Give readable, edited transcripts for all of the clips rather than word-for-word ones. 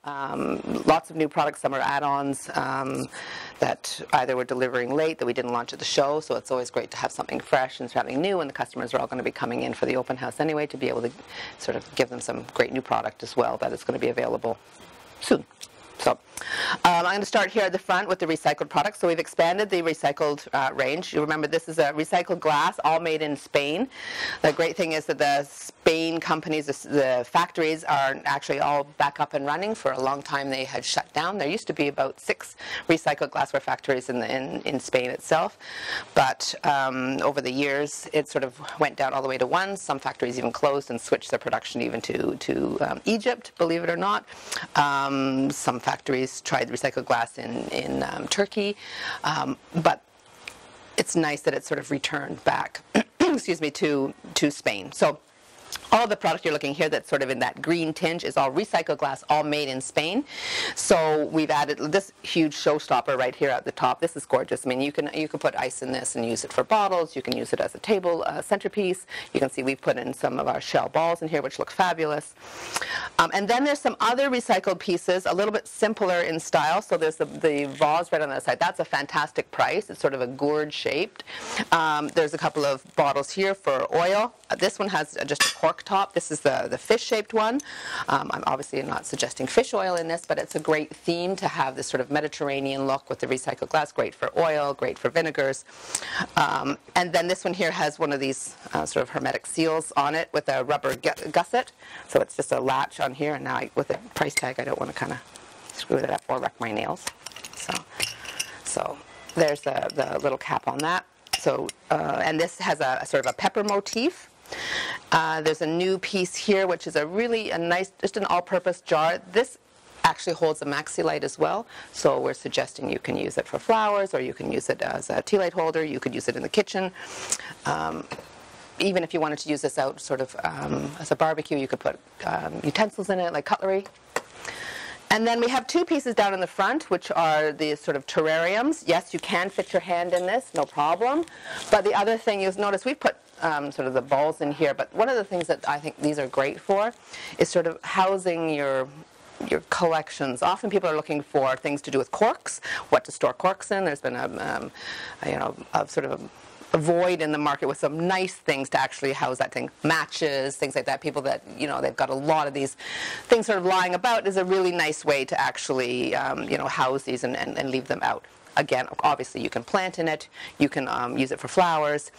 Lots of new products. Some are add-ons that either we're delivering late that we didn't launch at the show, so it's always great to have something fresh and something new, and the customers are all going to be coming in for the open house anyway to be able to sort of give them some great new product as well that is going to be available soon. So I'm going to start here at the front with the recycled products. So we've expanded the recycled range. You remember this is a recycled glass, all made in Spain. The great thing is that the Spain companies, the factories are actually all back up and running. For a long time they had shut down. There used to be about 6 recycled glassware factories in Spain itself. But over the years it sort of went down all the way to 1. Some factories even closed and switched their production even to Egypt, believe it or not. Some factories tried recycled glass in Turkey, but it's nice that it's sort of returned back excuse me, to Spain. So all of the product you're looking here that's sort of in that green tinge is all recycled glass, all made in Spain. So we've added this huge showstopper right here at the top. This is gorgeous. I mean, you can put ice in this and use it for bottles. You can use it as a table centerpiece. You can see we've put in some of our shell balls in here, which look fabulous. And then there's some other recycled pieces, a little bit simpler in style. So there's the vase right on the side. That's a fantastic price. It's sort of a gourd shaped. There's a couple of bottles here for oil. This one has just a cork top. This is the fish-shaped one. I'm obviously not suggesting fish oil in this, but it's a great theme to have this sort of Mediterranean look with the recycled glass. Great for oil, great for vinegars. And then this one here has one of these sort of hermetic seals on it with a rubber gusset. So it's just a latch on here, and now with the price tag, I don't want to kind of screw that up or wreck my nails. So there's the little cap on that. So and this has a sort of a pepper motif. There's a new piece here, which is a nice, just an all-purpose jar. This actually holds a maxi light as well, so we're suggesting you can use it for flowers, or you can use it as a tea light holder. You could use it in the kitchen. Even if you wanted to use this out sort of as a barbecue, you could put utensils in it, like cutlery. And then we have 2 pieces down in the front, which are the sort of terrariums. Yes, you can fit your hand in this, no problem. But the other thing is, notice we've put sort of the balls in here, but one of the things that I think these are great for is sort of housing your collections. Often people are looking for things to do with corks, what to store corks in. There's been a sort of a void in the market with some nice things to actually house that thing. Matches, things like that. People that, they've got a lot of these things sort of lying about is a really nice way to actually, house these and leave them out. Again, obviously you can plant in it. You can use it for flowers.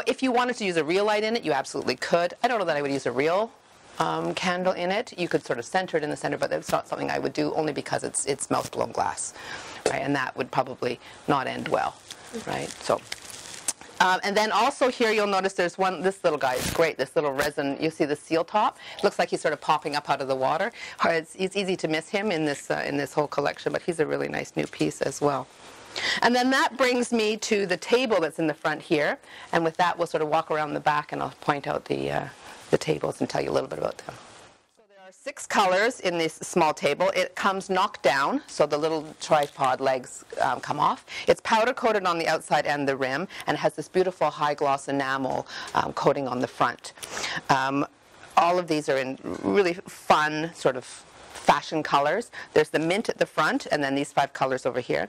If you wanted to use a real light in it, you absolutely could. I don't know that I would use a real candle in it. You could sort of center it in the center, but it's not something I would do, only because it's melt-blown glass, right? And that would probably not end well, right? So. And then also here you'll notice there's this little guy is great, this little resin, you see the seal top? Looks like he's sort of popping up out of the water. It's easy to miss him in this whole collection, but he's a really nice new piece as well. And then that brings me to the table that's in the front here, and with that we'll sort of walk around the back and I'll point out the tables and tell you a little bit about them. 6 colors in this small table. It comes knocked down, so the little tripod legs come off. It's powder coated on the outside and the rim, and it has this beautiful high gloss enamel coating on the front. All of these are in really fun sort of fashion colors. There's the mint at the front, and then these 5 colors over here.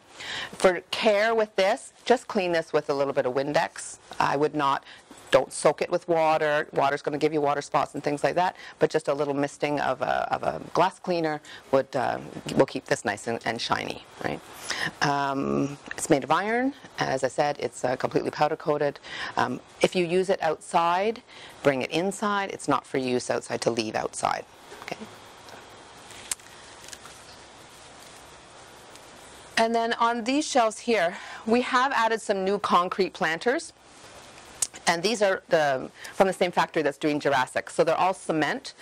For care with this, just clean this with a little bit of Windex. I would not. Don't soak it with water. Water's going to give you water spots and things like that. But just a little misting of a glass cleaner will keep this nice and shiny, right? It's made of iron. As I said, it's completely powder coated. If you use it outside, bring it inside. It's not for use outside, to leave outside. Okay. And then on these shelves here, we have added some new concrete planters. And these are from the same factory that's doing Jurassic. So they're all cement.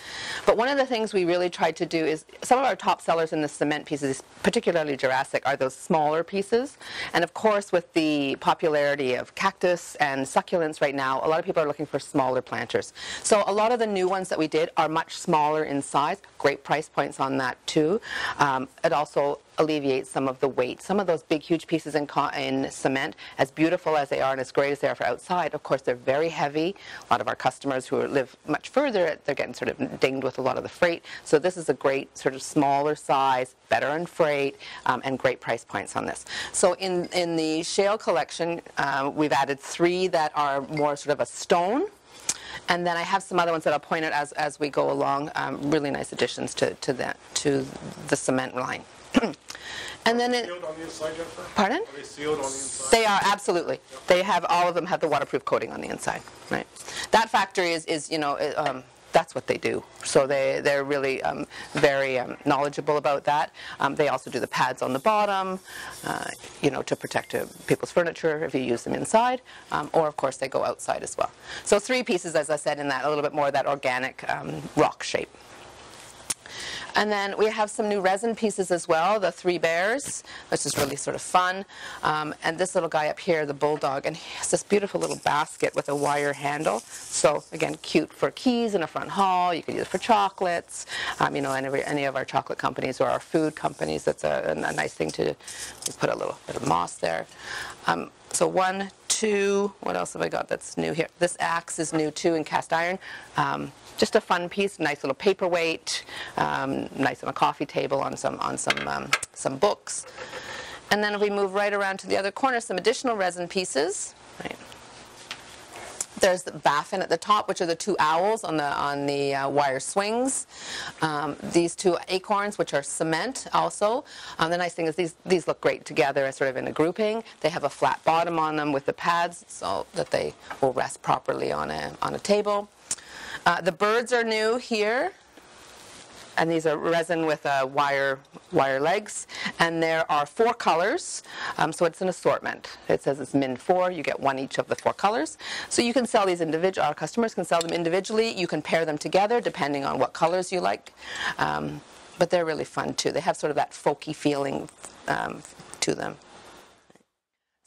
But one of the things we really tried to do is, some of our top sellers in the cement pieces, particularly Jurassic, are those smaller pieces. And of course, with the popularity of cactus and succulents right now, a lot of people are looking for smaller planters. So a lot of the new ones that we did are much smaller in size. Great price points on that too. It also alleviate some of the weight. Some of those big, huge pieces in cement, as beautiful as they are and as great as they are for outside, of course, they're very heavy. A lot of our customers who live much further, they're getting sort of dinged with a lot of the freight. So this is a great sort of smaller size, better in freight, and great price points on this. So in the shale collection, we've added 3 that are more sort of a stone. And then I have some other ones that I'll point out as we go along. Really nice additions to the cement line. And then sealed on the inside, Jennifer? Pardon? Are they sealed on the inside? They are, absolutely. Yep. They have, all of them have the waterproof coating on the inside. Right. That factory is you know, that's what they do. So they're really very knowledgeable about that. They also do the pads on the bottom, you know, to protect people's furniture if you use them inside, or of course they go outside as well. So 3 pieces, as I said, in that a little bit more of that organic rock shape. And then we have some new resin pieces as well, the 3 bears, which is really sort of fun. And this little guy up here, the bulldog, and he has this beautiful little basket with a wire handle. So again, cute for keys in a front hall. You can use it for chocolates. You know, any of our chocolate companies or our food companies, that's a nice thing to put a little bit of moss there. So 1, 2, what else have I got that's new here? This axe is new too in cast iron. Just a fun piece, nice little paperweight, nice on a coffee table on some books. And then if we move right around to the other corner, some additional resin pieces. Right. There's the baffin at the top, which are the 2 owls on the wire swings. These 2 acorns, which are cement also. The nice thing is these look great together as sort of in a grouping. They have a flat bottom on them with the pads so that they will rest properly on a table. The birds are new here, and these are resin with wire legs, and there are 4 colors, so it's an assortment. It says it's min 4. You get 1 each of the 4 colors. So you can sell these individually. Our customers can sell them individually. You can pair them together depending on what colors you like, but they're really fun too. They have sort of that folky feeling to them.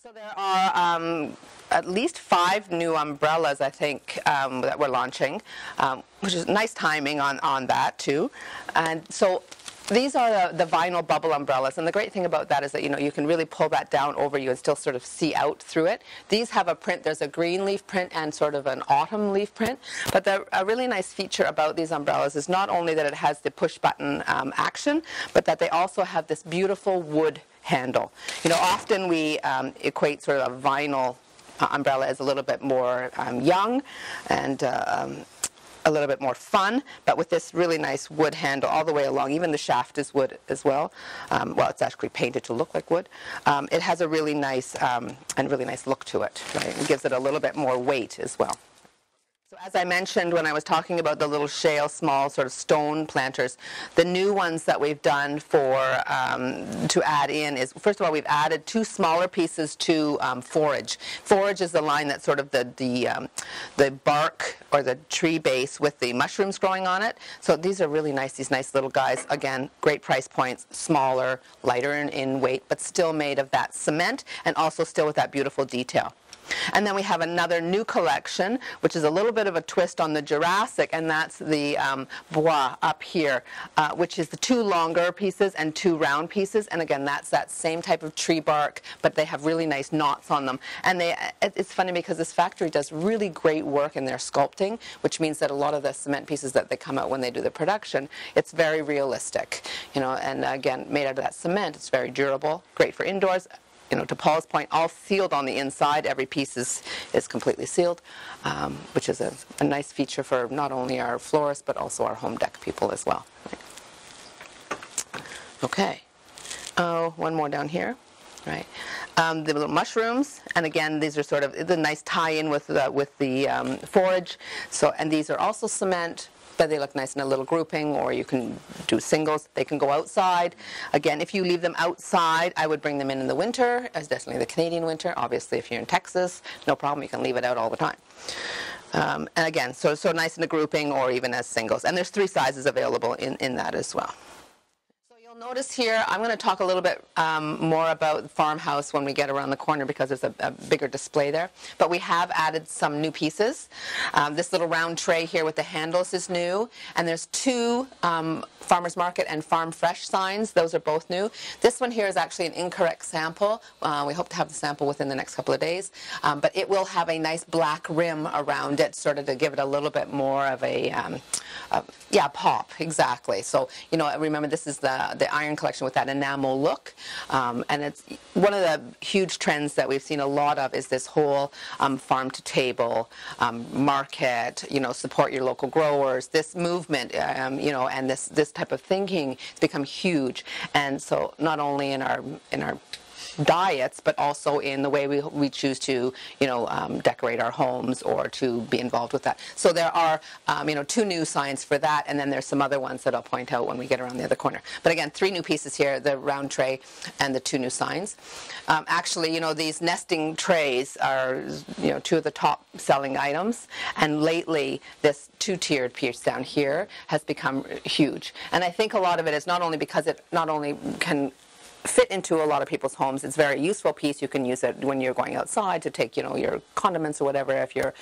So there are at least 5 new umbrellas, I think, that we're launching, which is nice timing on that too. And so these are the vinyl bubble umbrellas, and the great thing about that is that, you know, you can really pull that down over you and still sort of see out through it. These have a print. There's a green leaf print and sort of an autumn leaf print. But a really nice feature about these umbrellas is not only that it has the push button action, but that they also have this beautiful wood handle. You know, often we equate sort of a vinyl umbrella as a little bit more young and a little bit more fun, but with this really nice wood handle all the way along. Even the shaft is wood as well. Well, it's actually painted to look like wood. It has a really nice look to it. Right? It gives it a little bit more weight as well. So as I mentioned when I was talking about the little shale, small sort of stone planters, the new ones that we've done to add in is, first of all, we've added 2 smaller pieces to forage. Forage is the line that's sort of the bark or the tree base with the mushrooms growing on it. So these are really nice, these nice little guys. Again, great price points, smaller, lighter in weight, but still made of that cement and also still with that beautiful detail. And then we have another new collection, which is a little bit of a twist on the Jurassic, and that's the bois up here, which is the 2 longer pieces and 2 round pieces. And again, that's that same type of tree bark, but they have really nice knots on them. And it's funny because this factory does really great work in their sculpting, which means that a lot of the cement pieces that they come out when they do the production, it's very realistic, you know. And again, made out of that cement, it's very durable, great for indoors. You know, to Paul's point, all sealed on the inside. Every piece is completely sealed, which is a nice feature for not only our florists but also our home deck people as well. Okay. Oh, one more down here. Right. The little mushrooms, and again, these are sort of the nice tie-in with the forage. So, and these are also cement. But they look nice in a little grouping, or you can do singles. They can go outside. Again, if you leave them outside, I would bring them in the winter, as definitely the Canadian winter. Obviously, if you're in Texas, no problem. You can leave it out all the time. And again, so nice in a grouping or even as singles. And there's 3 sizes available in that as well. You'll notice here, I'm going to talk a little bit more about the farmhouse when we get around the corner because there's a bigger display there. But we have added some new pieces. This little round tray here with the handles is new. And there's two Farmers Market and Farm Fresh signs. Those are both new. This one here is actually an incorrect sample. We hope to have the sample within the next couple of days. But it will have a nice black rim around it, sort of to give it a little bit more of a, pop, exactly. So, you know, remember this is the iron collection with that enamel look. And it's one of the huge trends that we've seen a lot of is this whole farm to table market, you know, support your local growers. This movement, you know, and this type of thinking has become huge. And so not only in our diets, but also in the way we choose to, you know, decorate our homes or to be involved with that. So there are, you know, two new signs for that, and then there's some other ones that I'll point out when we get around the other corner. But again, three new pieces here, the round tray and the two new signs. Actually, you know, these nesting trays are, you know, two of the top selling items, and lately this two-tiered piece down here has become huge. And I think a lot of it is not only because it not only can fit into a lot of people's homes. It's a very useful piece. You can use it when you're going outside to take, you know, your condiments or whatever if you're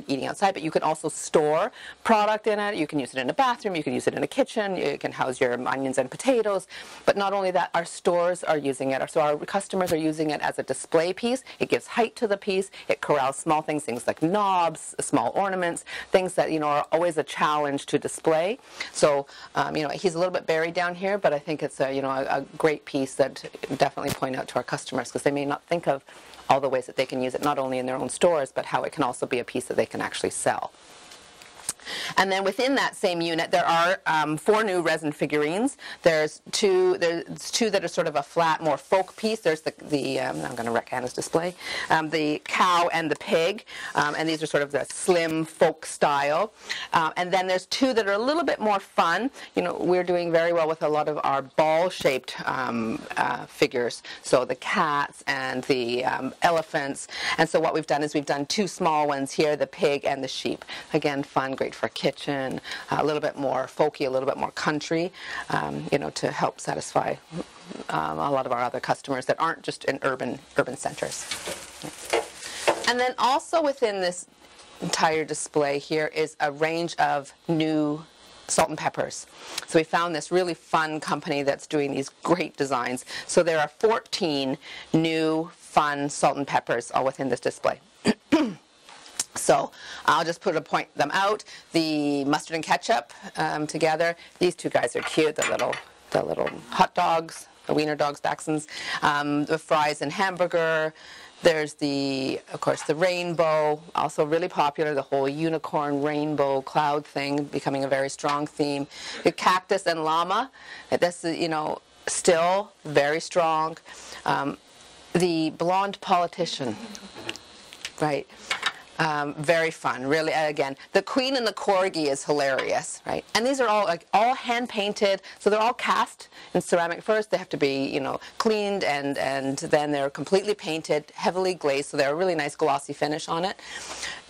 eating outside, but you can also store product in it. You can use it in a bathroom, you can use it in a kitchen, you can house your onions and potatoes. But not only that, our stores are using it, so our customers are using it as a display piece. It gives height to the piece. It corrals small things like knobs, small ornaments, things that, you know, are always a challenge to display. So, you know, he's a little bit buried down here, but I think it's a, you know, a great piece that definitely point out to our customers because they may not think of all the ways that they can use it, not only in their own stores, but how it can also be a piece that they can actually sell. And then within that same unit, there are 4 new resin figurines. There's two that are sort of a flat, more folk piece. There's I'm going to wreck Anna's display, the cow and the pig, and these are sort of the slim folk style. And then there's 2 that are a little bit more fun. You know, we're doing very well with a lot of our ball-shaped figures, so the cats and the elephants. And so what we've done is we've done 2 small ones here, the pig and the sheep. Again, fun, great for a kitchen, a little bit more folky, a little bit more country, you know, to help satisfy a lot of our other customers that aren't just in urban centers. And then also within this entire display here is a range of new salt and peppers. So we found this really fun company that's doing these great designs. So there are 14 new fun salt and peppers all within this display. So I'll just point them out. The mustard and ketchup together. These 2 guys are cute. The little hot dogs, the wiener dogs, Dachshunds. The fries and hamburger. There's of course, the rainbow, also really popular. The whole unicorn rainbow cloud thing becoming a very strong theme. The cactus and llama. This is, you know, still very strong. The blonde politician, right? Very fun, really. Again, the queen and the corgi is hilarious, right? And these are all hand painted, so they're all cast in ceramic first. They have to be, you know, cleaned and then they're completely painted, heavily glazed, so they're a really nice glossy finish on it.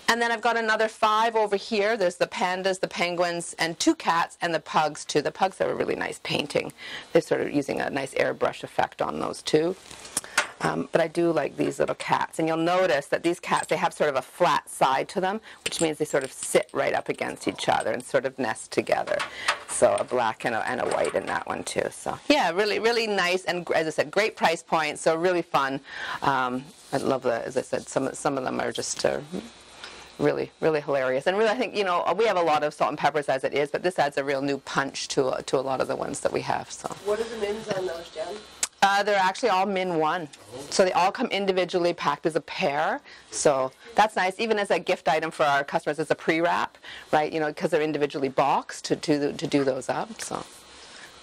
And then I've got another 5 over here. There's the pandas, the penguins, and 2 cats, and the pugs too. The pugs have a really nice painting. They're sort of using a nice airbrush effect on those too. But I do like these little cats. And you'll notice that these cats, they have sort of a flat side to them, which means they sort of sit right up against each other and sort of nest together. So a black and a white in that one too. So yeah, really, really nice. And as I said, great price point. So really fun. I love as I said, some of them are just really, really hilarious. And really, I think, you know, we have a lot of salt and peppers as it is, but this adds a real new punch to a lot of the ones that we have. So. What are the mins on those, Jen? They're actually all min 1. So they all come individually packed as a pair. So that's nice, even as a gift item for our customers as a pre-wrap, right? You know, because they're individually boxed to do those up. So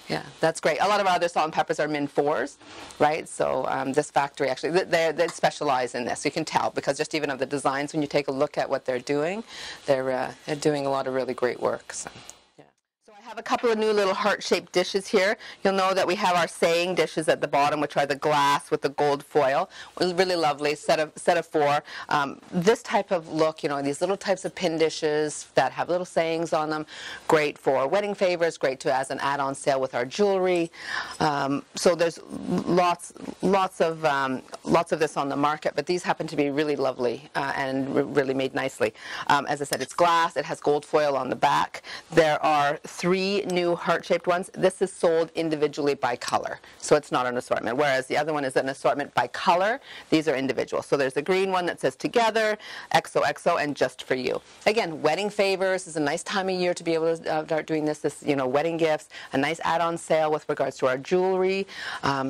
yeah, that's great. A lot of our other salt and peppers are min 4s, right? So this factory actually, they specialize in this. You can tell because just even of the designs, when you take a look at what they're doing a lot of really great work. So. have a couple of new little heart-shaped dishes here. You'll know that we have our saying dishes at the bottom, which are the glass with the gold foil. Really lovely, set of four. This type of look, you know, these little types of pin dishes that have little sayings on them, great for wedding favors, great to as an add-on sale with our jewelry. So there's lots of this on the market, but these happen to be really lovely and really made nicely. As I said, it's glass. It has gold foil on the back. There are 3 new heart-shaped ones. This is sold individually by color, so it's not an assortment, whereas the other one is an assortment by color. These are individual. So there's a green one that says together, XOXO, and just for you. Again, wedding favors is a nice time of year to be able to start doing this, you know, wedding gifts, a nice add-on sale with regards to our jewelry.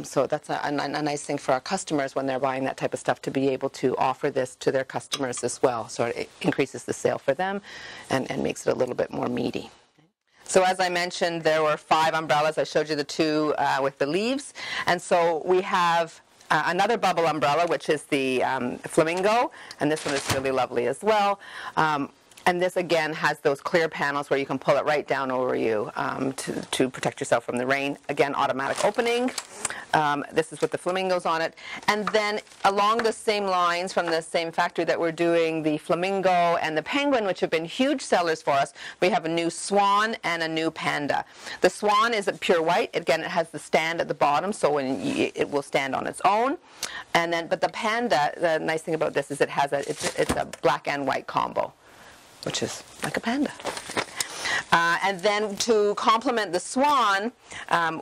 So that's a nice thing for our customers when they're buying that type of stuff, to be able to offer this to their customers as well. So it increases the sale for them and makes it a little bit more meaty. So as I mentioned, there were 5 umbrellas. I showed you the 2 with the leaves. And so we have another bubble umbrella, which is the flamingo, and this one is really lovely as well. And this, again, has those clear panels where you can pull it right down over you to protect yourself from the rain. Again, automatic opening. This is with the flamingos on it. And then along the same lines from the same factory that we're doing the flamingo and the penguin, which have been huge sellers for us, we have a new swan and a new panda. The swan is a pure white. Again, it has the stand at the bottom, so it will stand on its own. And then, but the panda, the nice thing about this is it's a black and white combo, which is like a panda. And then to complement the swan,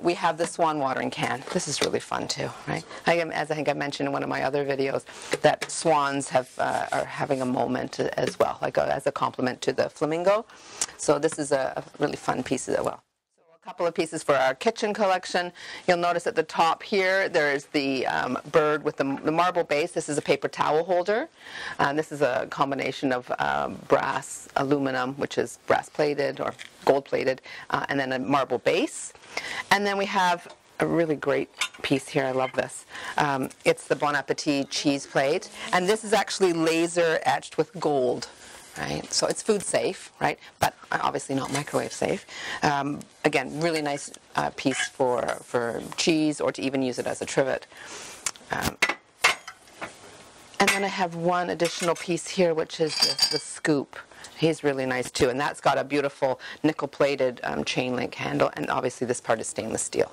we have the swan watering can. This is really fun too, right? As I think I mentioned in one of my other videos, that swans are having a moment as well, like as a complement to the flamingo. So this is a really fun piece as well. A couple of pieces for our kitchen collection. You'll notice at the top here there is the bird with the marble base. This is a paper towel holder. This is a combination of brass, aluminum, which is brass plated or gold plated, and then a marble base. And then we have a really great piece here. I love this. It's the Bon Appetit cheese plate, and this is actually laser etched with gold. Right, so it's food safe, right? But obviously not microwave safe. Again, really nice piece for cheese, or to even use it as a trivet. And then I have one additional piece here, which is the scoop. He's really nice too, and that's got a beautiful nickel-plated chain link handle, and obviously this part is stainless steel.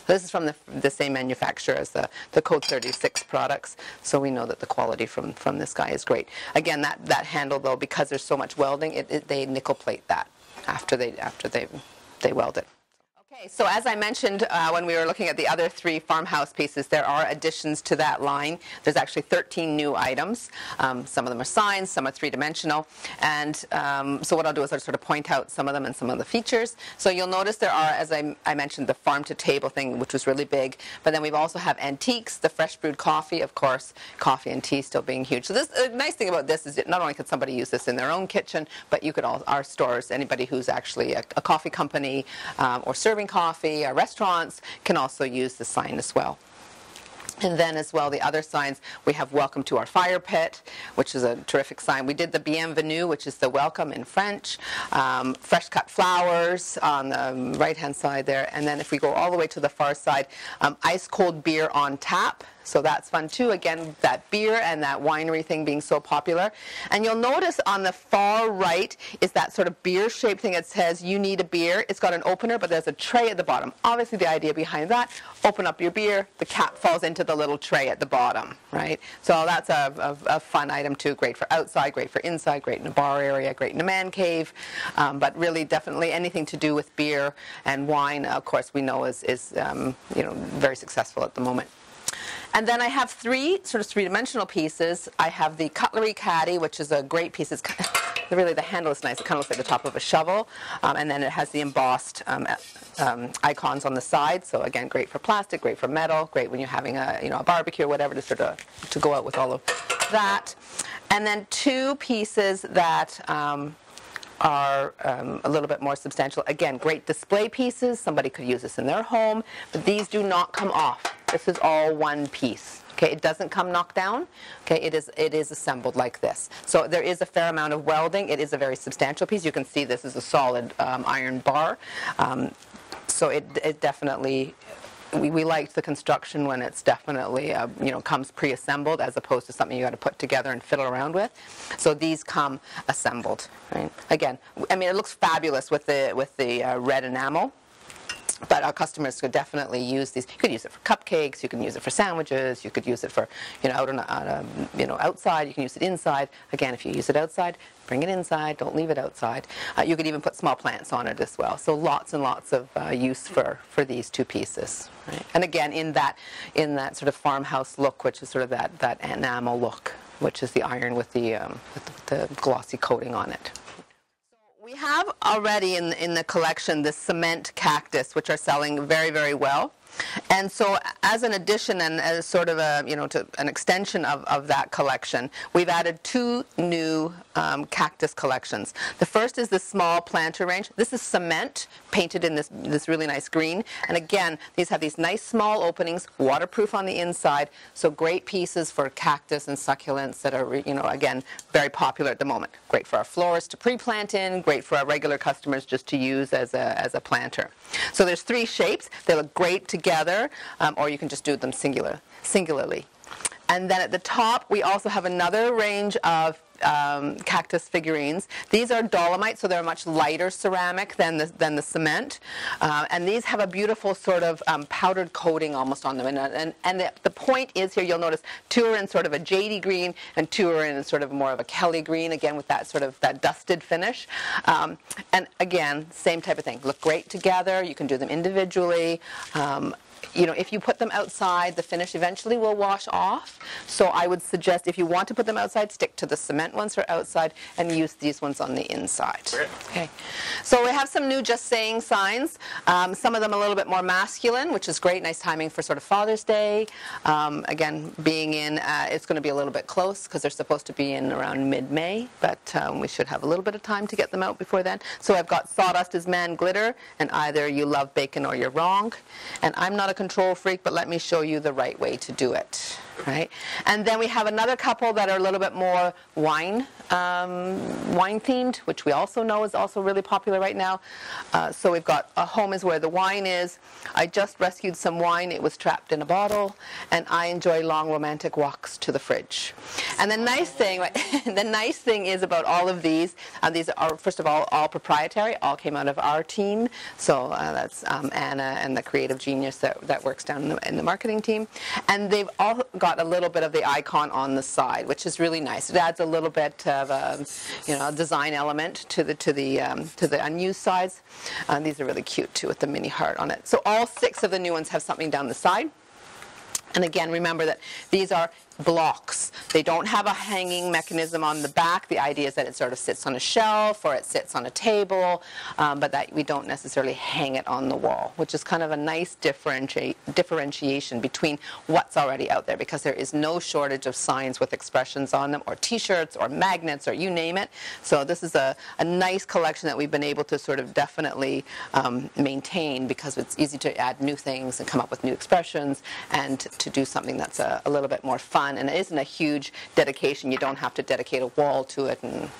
This is from the same manufacturer as the Code 36 products, so we know that the quality from this guy is great. Again, that handle though, because there's so much welding, they nickel plate that after they weld it. Okay, so as I mentioned when we were looking at the other 3 farmhouse pieces, there are additions to that line. There's actually 13 new items. Some of them are signs, some are 3-dimensional. And so what I'll do is I'll sort of point out some of them and some of the features. So you'll notice there are, as I mentioned, the farm-to-table thing, which was really big. But then we've also have antiques, the fresh brewed coffee, of course, coffee and tea still being huge. So the nice thing about this is that not only could somebody use this in their own kitchen, but you could our stores, anybody who's actually a coffee company or serving coffee, our restaurants can also use the sign as well. And then as well, the other signs, we have welcome to our fire pit, which is a terrific sign. We did the bienvenue, which is the welcome in French, fresh cut flowers on the right-hand side there. And then if we go all the way to the far side, ice cold beer on tap. So that's fun too. Again, that beer and that winery thing being so popular. And you'll notice on the far right is that sort of beer-shaped thing that says you need a beer. It's got an opener, but there's a tray at the bottom. Obviously the idea behind that, open up your beer, the cap falls into the little tray at the bottom, right? So that's a fun item too. Great for outside, great for inside, great in a bar area, great in a man cave. But really definitely anything to do with beer and wine, of course, we know is you know, very successful at the moment. And then I have 3 sort of 3-dimensional pieces. I have the cutlery caddy, which is a great piece. It's kind of, really the handle is nice. It kind of looks like the top of a shovel. And then it has the embossed icons on the side. So again, great for plastic, great for metal, great when you're having a barbecue or whatever to go out with all of that. And then 2 pieces that are a little bit more substantial. Again, great display pieces. Somebody could use this in their home, but these do not come off. This is all one piece, Okay, it doesn't come knocked down. Okay, it is assembled like this. So there is a fair amount of welding. It is a very substantial piece. You can see this is a solid iron bar. So it definitely, we liked the construction when it's definitely comes pre-assembled as opposed to something you got to put together and fiddle around with. So these come assembled. Right? Again, I mean, it looks fabulous with the red enamel. But our customers could definitely use these. You could use it for cupcakes. You can use it for sandwiches. You could use it for, outside. You can use it inside. Again, if you use it outside, bring it inside. Don't leave it outside. You could even put small plants on it as well. So lots and lots of use for these two pieces. Right? And again, in that sort of farmhouse look, which is sort of that enamel look, which is the iron with the glossy coating on it. We have already in the collection the cement cactus, which are selling very, very well. And so as an addition and as sort of an extension of that collection, we've added two new cactus collections. The first is the small planter range. This is cement painted in this really nice green. And again, these have these nice small openings, waterproof on the inside. So great pieces for cactus and succulents that are, again, very popular at the moment. Great for our florists to pre-plant in, great for our regular customers just to use as a planter. So there's three shapes. They look great together, or you can just do them singularly. And then at the top, we also have another range of cactus figurines. These are dolomite, so they're a much lighter ceramic than the cement. And these have a beautiful sort of powdered coating almost on them. And the point is here, you'll notice two are in sort of a jadey green and two are in sort of more of a Kelly green, again with that sort of that dusted finish. And again, same type of thing. Look great together. You can do them individually. If you put them outside, the finish eventually will wash off. So I would suggest if you want to put them outside, stick to the cement ones for outside and use these ones on the inside. Okay. So we have some new Just Saying signs. Some of them a little bit more masculine, which is great. Nice timing for sort of Father's Day. Again, being in, it's going to be a little bit close because they're supposed to be in around mid-May, but we should have a little bit of time to get them out before then. So I've got Sawdust is Man Glitter, and either you love bacon or you're wrong. And I'm not a control freak, but let me show you the right way to do it. Right? And then we have another couple that are a little bit more wine themed, which we also know is also really popular right now. So we've got A Home is Where the Wine Is. I just rescued some wine. It was trapped in a bottle, and I enjoy long romantic walks to the fridge. And the nice thing is about all of these are, first of all proprietary. All came out of our team. So that's Anna and the creative genius that works down in the marketing team. And they've all got a little bit of the icon on the side, which is really nice. It adds a little bit of a design element to the unused sides. These are really cute too with the mini heart on it. So all 6 of the new ones have something down the side. And again, remember that these are blocks. They don't have a hanging mechanism on the back. The idea is that it sort of sits on a shelf or it sits on a table, but that we don't necessarily hang it on the wall, which is kind of a nice differentiation between what's already out there, because there is no shortage of signs with expressions on them, or t-shirts or magnets or you name it. So this is a nice collection that we've been able to sort of definitely maintain, because it's easy to add new things and come up with new expressions and to do something that's a little bit more fun. And it isn't a huge dedication. You don't have to dedicate a wall to it. And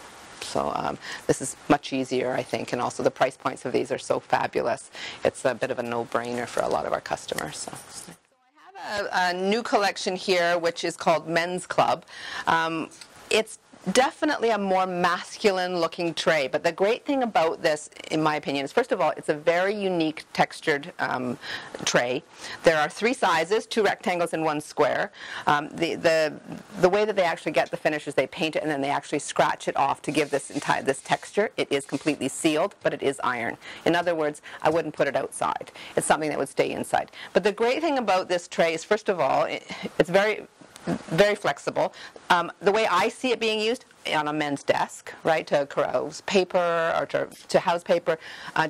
so this is much easier, I think. And also the price points of these are so fabulous. It's a bit of a no-brainer for a lot of our customers. So I have a new collection here, which is called Men's Club. It's definitely a more masculine looking tray, but the great thing about this, in my opinion, is first of all, it's a very unique textured tray. There are 3 sizes, 2 rectangles and 1 square. The way that they actually get the finish is they paint it and then they actually scratch it off to give this texture. It is completely sealed, but it is iron. In other words, I wouldn't put it outside. It's something that would stay inside. But the great thing about this tray is, first of all, it's very flexible. The way I see it being used, on a men's desk, right, to carouse paper or to house paper.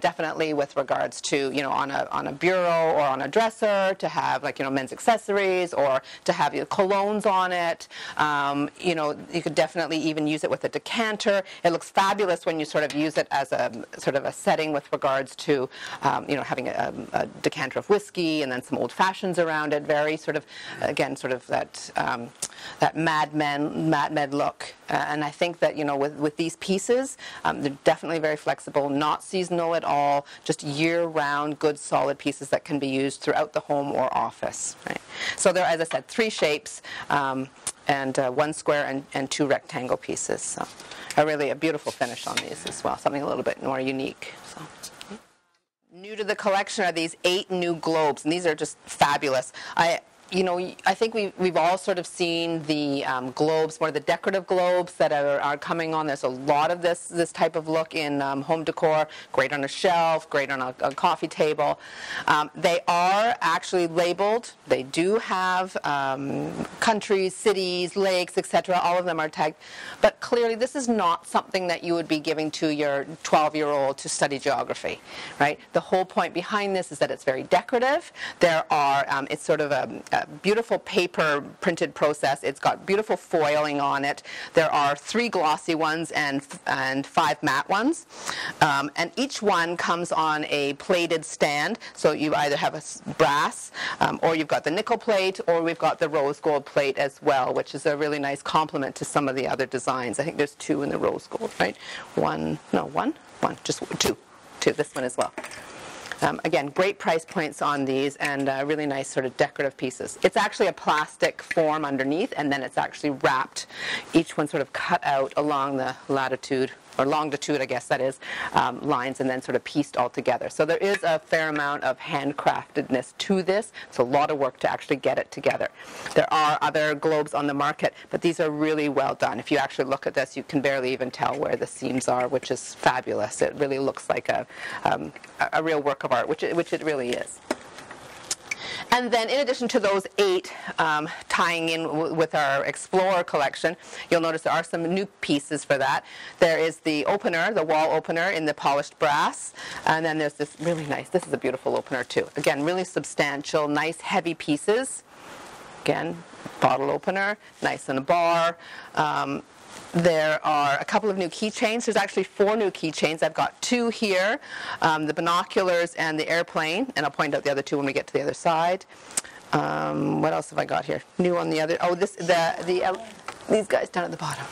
Definitely with regards to, on a bureau or on a dresser, to have like, men's accessories, or to have your colognes on it. You could definitely even use it with a decanter. It looks fabulous when you sort of use it as a sort of a setting with regards to, having a decanter of whiskey and then some old fashions around it. Very sort of, again, sort of that Mad Men look. And I think that, with these pieces, they're definitely very flexible, not seasonal at all, just year-round, good, solid pieces that can be used throughout the home or office. Right? So there are, as I said, 3 shapes, and 1 square and 2 rectangle pieces. So a beautiful finish on these as well, something a little bit more unique. So. New to the collection are these 8 new globes, and these are just fabulous. I think we've all sort of seen the globes, more the decorative globes that are coming on. There's a lot of this type of look in home decor. Great on a shelf, great on a coffee table. They are actually labeled. They do have countries, cities, lakes, etc. All of them are tagged. But clearly, this is not something that you would be giving to your 12-year-old to study geography, right? The whole point behind this is that it's very decorative. There are, it's sort of a beautiful paper printed process. It's got beautiful foiling on it. There are 3 glossy ones and 5 matte ones. And each one comes on a plated stand. So you either have a brass, or you've got the nickel plate, or we've got the rose gold plate as well, which is a really nice complement to some of the other designs. I think there's 2 in the rose gold, right? One, just 2. This one as well. Again, great price points on these, and really nice sort of decorative pieces. It's actually a plastic form underneath, and then it's actually wrapped, each one sort of cut out along the latitude, or longitude, I guess that is, lines, and then sort of pieced all together. So there is a fair amount of handcraftedness to this. It's a lot of work to actually get it together. There are other globes on the market, but these are really well done. If you actually look at this, you can barely even tell where the seams are, which is fabulous. It really looks like a real work of art, which it really is. And then in addition to those 8 tying in with our Explorer collection, you'll notice there are some new pieces for that. There is the opener, the wall opener in the polished brass. And then there's this really nice, this is a beautiful opener too. Again, really substantial, nice heavy pieces. Again, bottle opener, nice in a bar. There are a couple of new keychains. There's actually 4 new keychains. I've got 2 here, the binoculars and the airplane, and I'll point out the other 2 when we get to the other side. What else have I got here? New on the other. Oh, these guys down at the bottom.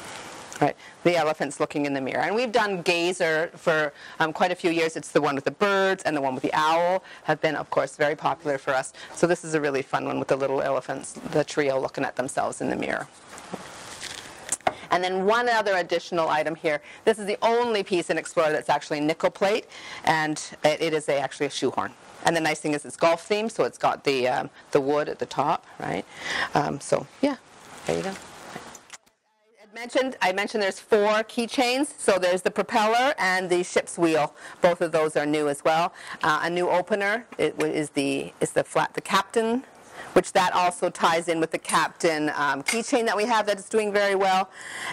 Right, the elephants looking in the mirror. And we've done Gazer for quite a few years. It's the one with the birds and the one with the owl have been, of course, very popular for us. So this is a really fun one with the little elephants, the trio looking at themselves in the mirror. And then one other additional item here. This is the only piece in Explorer that's actually nickel plate, and it is actually a shoehorn. And the nice thing is it's golf themed, so it's got the wood at the top, right? So yeah, there you go. I mentioned there's 4 keychains. So there's the propeller and the ship's wheel. Both of those are new as well. A new opener is the captain, which that also ties in with the captain keychain that we have that is doing very well.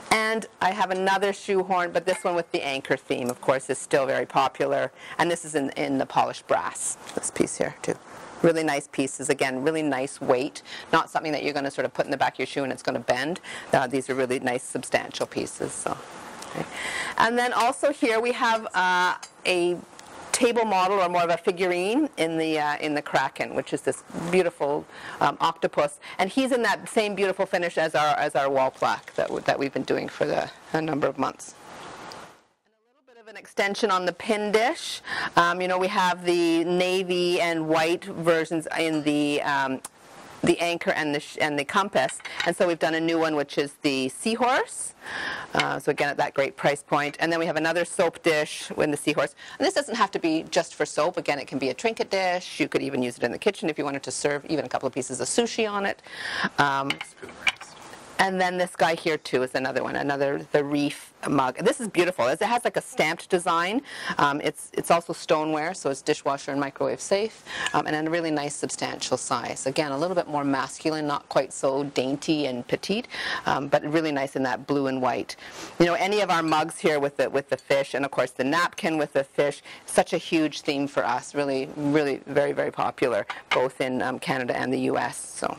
And I have another shoehorn, but this one with the anchor theme, of course, is still very popular. And this is in the polished brass, this piece here too. Really nice pieces. Again, really nice weight. Not something that you're going to sort of put in the back of your shoe and it's going to bend. These are really nice, substantial pieces. So, okay. And then also here we have a table model, or more of a figurine, in the Kraken, which is this beautiful octopus, and he's in that same beautiful finish as our wall plaque that we've been doing for a number of months. And a little bit of an extension on the pin dish. We have the navy and white versions in the anchor and the compass, and so we've done a new one, which is the seahorse. So again, at that great price point. And then we have another soap dish in the seahorse. And this doesn't have to be just for soap. Again, it can be a trinket dish. You could even use it in the kitchen if you wanted to serve even a couple of pieces of sushi on it. And then this guy here too is another one, the reef mug. This is beautiful. It has like a stamped design. It's also stoneware, so it's dishwasher and microwave safe, and a really nice substantial size. Again, a little bit more masculine, not quite so dainty and petite, but really nice in that blue and white. You know, any of our mugs here with the fish, and of course the napkin with the fish, such a huge theme for us. Really, really very, very popular, both in Canada and the U.S. So,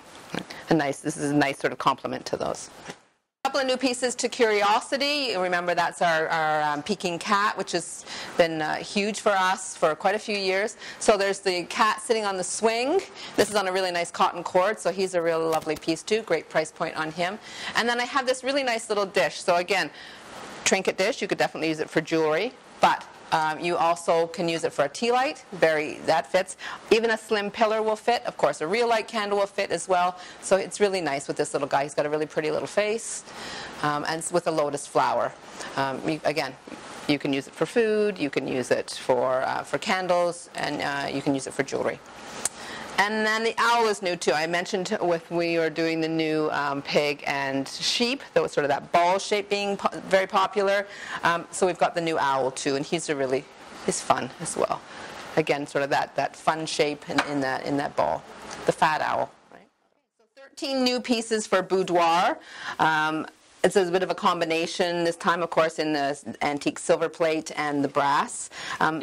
this is a nice sort of complement to those. A couple of new pieces to Curiosity. Remember, that's our Peking cat, which has been huge for us for quite a few years. So there's the cat sitting on the swing. This is on a really nice cotton cord, so he's a real lovely piece too. Great price point on him. And then I have this really nice little dish. So again, trinket dish. You could definitely use it for jewelry, but you also can use it for a tea light. That fits. Even a slim pillar will fit. Of course, a real light candle will fit as well. So it's really nice with this little guy. He's got a really pretty little face, and with a lotus flower. Again, you can use it for food. You can use it for candles, and you can use it for jewelry. And then the owl is new too. I mentioned we were doing the new pig and sheep. That was sort of that ball shape being very popular. So we've got the new owl too, and he's fun as well. Again, sort of that fun shape in that ball, the fat owl. Right? So 13 new pieces for boudoir. It's a bit of a combination this time, of course, in the antique silver plate and the brass.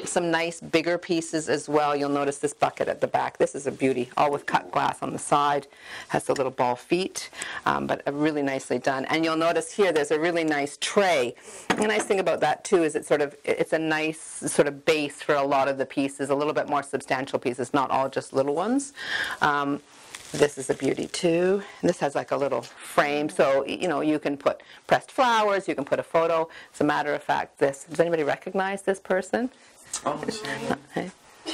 Some nice bigger pieces as well. You'll notice this bucket at the back. This is a beauty, all with cut glass on the side. Has the little ball feet, but really nicely done. And you'll notice here there's a really nice tray. The nice thing about that too is it's a nice sort of base for a lot of the pieces, a little bit more substantial pieces, not all just little ones. This is a beauty too. This has like a little frame, so you can put pressed flowers, you can put a photo. As a matter of fact, does anybody recognize this person? Oh, sure.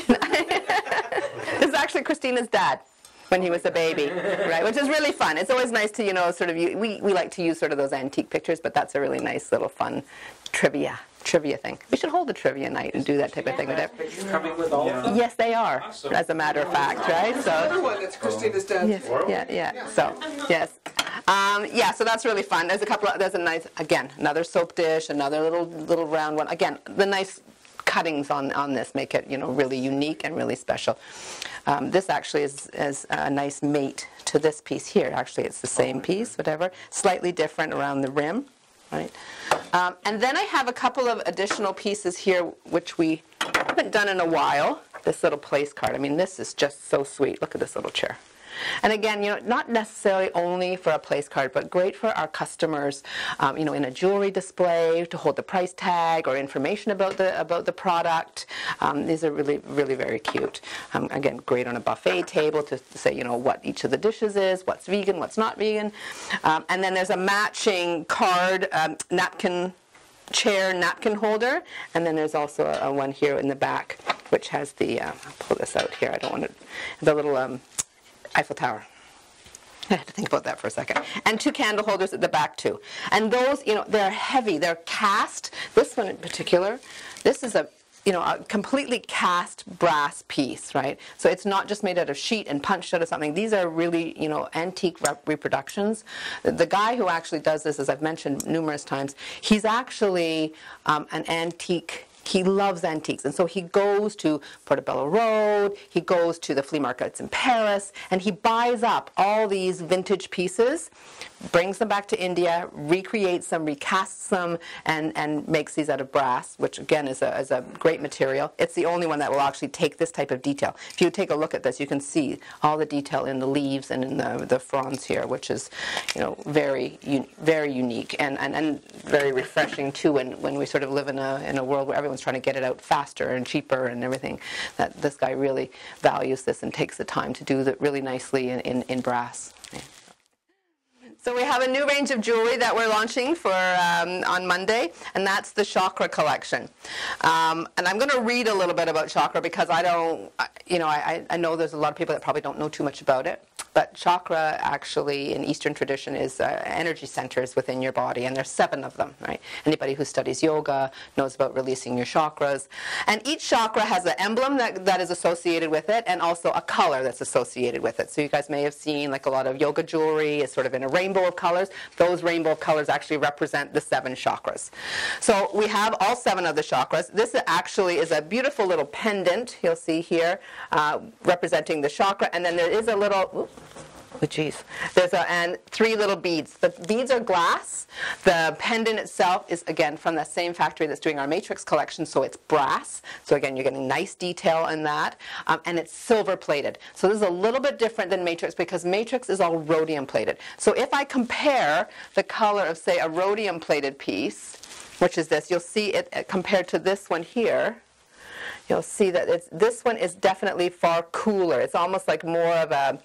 This is actually Christina's dad when he was a baby, right? Which is really fun. It's always nice to sort of we like to use sort of those antique pictures, but that's a really nice little fun trivia thing. We should hold a trivia night and do that type of thing. Pictures coming with all of them? Yes, they are, awesome. As a matter of fact, right? So, another one that's Christina's dad. yes, yeah. So, yes. So that's really fun. There's a nice, again, another soap dish, another little round one. Again, the nice cuttings on this make it, really unique and really special. This actually is a nice mate to this piece here. Actually, it's the same piece, whatever. Slightly different around the rim. Right. And then I have a couple of additional pieces here which we haven't done in a while. This little place card. I mean, this is just so sweet. Look at this little chair. And again, not necessarily only for a place card, but great for our customers, in a jewelry display to hold the price tag or information about the product. These are really, really very cute. Again, great on a buffet table to say, what each of the dishes is, what's vegan, what's not vegan. And then there's a matching card, napkin holder, and then there's also a one here in the back, which has the, I'll pull this out here, I don't want to, the little Eiffel Tower. I had to think about that for a second. And 2 candle holders at the back too. And those, they're heavy. They're cast. This one in particular, this is a completely cast brass piece, right? So it's not just made out of sheet and punched out of something. These are really, antique reproductions. The guy who actually does this, as I've mentioned numerous times, he's actually an antique. He loves antiques, and so he goes to Portobello Road, he goes to the flea markets in Paris, and he buys up all these vintage pieces, brings them back to India, recreates them, recasts them, and makes these out of brass, which again is a great material. It's the only one that will actually take this type of detail. If you take a look at this, you can see all the detail in the leaves and in the fronds here, which is very unique and very refreshing too when we sort of live in a world where everyone's trying to get it out faster and cheaper and everything. That this guy really values this and takes the time to do that really nicely in brass. Yeah. So we have a new range of jewelry that we're launching for on Monday, and that's the Chakra collection. And I'm going to read a little bit about Chakra because I know there's a lot of people that probably don't know too much about it. But chakra actually in Eastern tradition is energy centers within your body, and there's 7 of them, right? Anybody who studies yoga knows about releasing your chakras. And each chakra has an emblem that is associated with it, and also a color that's associated with it. So you guys may have seen like a lot of yoga jewelry is sort of in a rainbow of colors. Those rainbow of colors actually represent the 7 chakras. So we have all 7 of the chakras. This actually is a beautiful little pendant, you'll see here, representing the chakra. And then there is a little, and 3 little beads. The beads are glass. The pendant itself is, again, from the same factory that's doing our matrix collection, so it's brass. So again, you're getting nice detail in that. And it's silver plated. So this is a little bit different than matrix because matrix is all rhodium plated. So if I compare the color of, say, a rhodium plated piece, which is this, you'll see it compared to this one here. You'll see that this one is definitely far cooler. It's almost like more of a,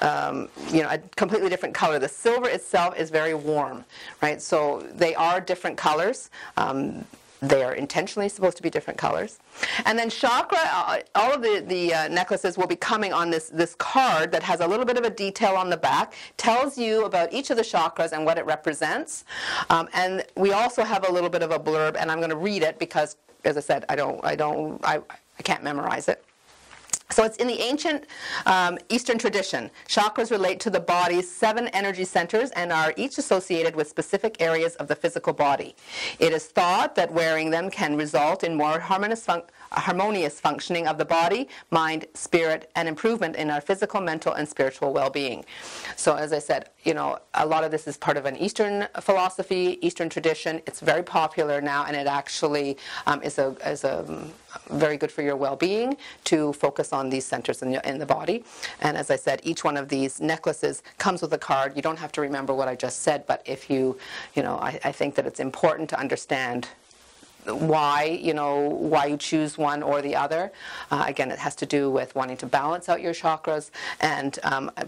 a completely different color. The silver itself is very warm, right? So they are different colors. They are intentionally supposed to be different colors. And then chakra, all of the necklaces will be coming on this card that has a little bit of a detail on the back, tells you about each of the chakras and what it represents. And we also have a little bit of a blurb, and I'm going to read it because, as I said, I can't memorize it. So it's in the ancient Eastern tradition. Chakras relate to the body's 7 energy centers and are each associated with specific areas of the physical body. It is thought that wearing them can result in more harmonious functioning of the body, mind, spirit, and improvement in our physical, mental, and spiritual well-being. So as I said, a lot of this is part of an Eastern philosophy, Eastern tradition. It's very popular now, and it actually is a very good for your well-being to focus on these centers in the body. And as I said, each one of these necklaces comes with a card. You don't have to remember what I just said, but if I think that it's important to understand why you choose one or the other. Again, it has to do with wanting to balance out your chakras, and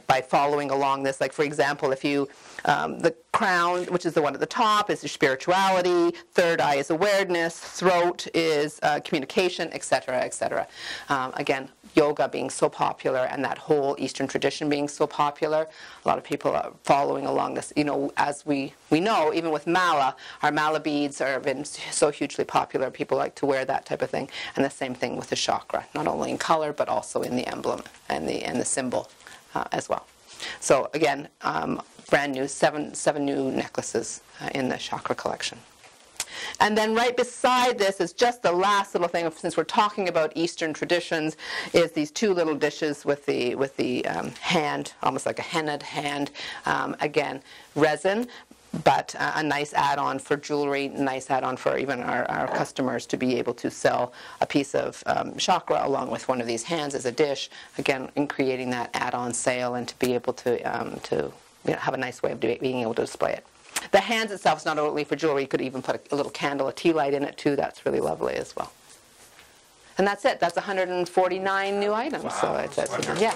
by following along this, like for example, if you the crown, which is the one at the top, is your spirituality, third eye is awareness, throat is communication, etc., etc. Again, yoga being so popular and that whole Eastern tradition being so popular, a lot of people are following along this. As we know, even with mala, our mala beads have been so hugely popular. People like to wear that type of thing. And the same thing with the chakra, not only in color, but also in the emblem and the symbol as well. So again, brand new, seven new necklaces in the chakra collection. And then right beside this is just the last little thing, since we're talking about Eastern traditions, is these 2 little dishes with the hand, almost like a hennaed hand. Again, resin, but a nice add-on for jewelry, nice add-on for even our customers to be able to sell a piece of chakra along with one of these hands as a dish, again, in creating that add-on sale and to be able to have a nice way of being able to display it. The hands itself is not only for jewelry. You could even put a little candle, a tea light in it too. That's really lovely as well. And that's it. That's 149 new items. Wow, So it's yeah.